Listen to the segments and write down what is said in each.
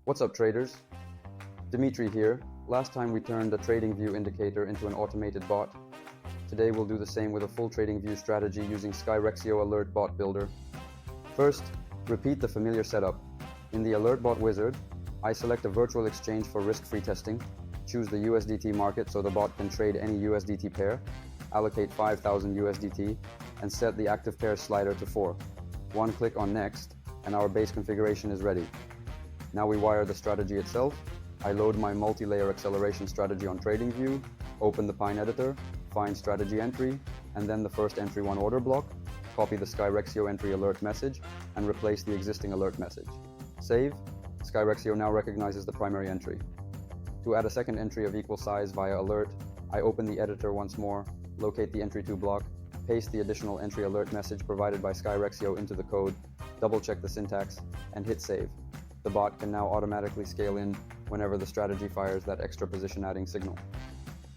What's up, traders? Dmitrii here. Last time we turned a TradingView indicator into an automated bot. Today we'll do the same with a full TradingView strategy using Skyrexio Alert Bot Builder. First, repeat the familiar setup. In the Alert Bot wizard, I select a virtual exchange for risk-free testing, choose the USDT market so the bot can trade any USDT pair, allocate 5,000 USDT, and set the active pair slider to 4. One click on Next, and our base configuration is ready. Now we wire the strategy itself. I load my multi-layer acceleration strategy on TradingView, open the Pine editor, find strategy entry, and then the first entry 1 order block, copy the Skyrexio entry alert message, and replace the existing alert message. Save. Skyrexio now recognizes the primary entry. To add a second entry of equal size via alert, I open the editor once more, locate the entry 2 block, paste the additional entry alert message provided by Skyrexio into the code, double-check the syntax, and hit save. The bot can now automatically scale in whenever the strategy fires that extra position adding signal.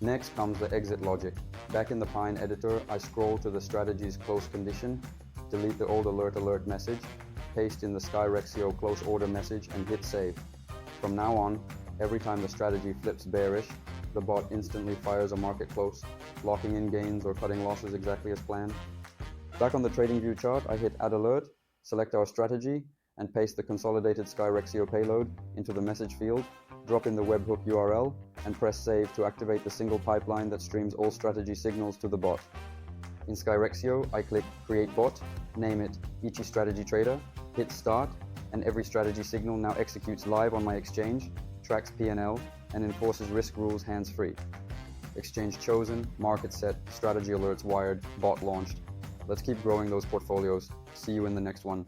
Next comes the exit logic. Back in the Pine editor, I scroll to the strategy's close condition, delete the old alert message, paste in the Skyrexio close order message, and hit save. From now on, every time the strategy flips bearish, the bot instantly fires a market close, locking in gains or cutting losses exactly as planned. Back on the TradingView chart, I hit add alert, select our strategy, and paste the consolidated Skyrexio payload into the message field, drop in the webhook URL, and press save to activate the single pipeline that streams all strategy signals to the bot. In Skyrexio, I click Create Bot, name it Ichi Strategy Trader, hit Start, and every strategy signal now executes live on my exchange, tracks P&L, and enforces risk rules hands-free. Exchange chosen, market set, strategy alerts wired, bot launched. Let's keep growing those portfolios. See you in the next one.